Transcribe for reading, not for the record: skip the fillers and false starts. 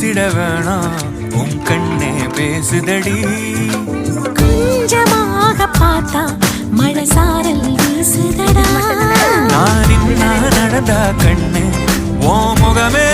பேசிட வேணாம் உன் கண்ணே பேசுதடி கொஞ்சமாக பார்த்தா மழை சாரல் வீசுதடா நான் நடந்தா கண்ணு ஓ முகமே